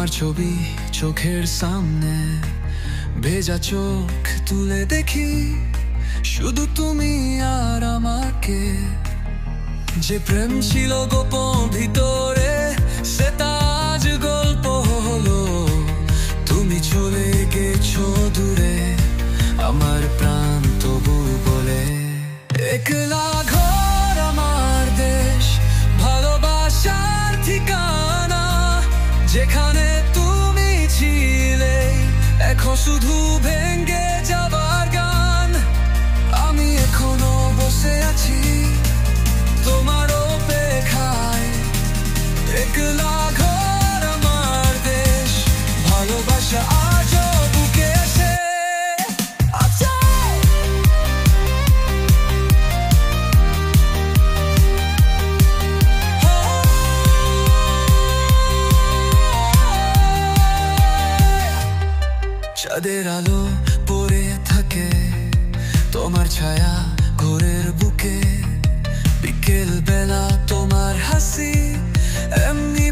তোমার ছবি চোখের সামনে, ভেজা চোখ তুলে দেখি শুধু তুমি আর আমাকে। যে প্রেম ছিল গোপন ভিতরে, সেটা আজ গল্প হলো। তুমি চলে গেছো দূরে, আমার প্রাণ তবু বলে। একলা ঘর আমার দেশ, ভালোবাসার ঠিকানা, যেখানে তুমি ছিলে এখন শুধু ভেঙে যাবার গান। আমি এখনো বসে আছি তোমার অপেক্ষায়। একলা ঘর আমার দেশ, ভালোবাসা আজও বুকে আসে। চাঁদের আলো পড়ে থাকে তোমার ছায়া ঘরের বুকে, বিকেল বেলা তোমার হাসি এমনি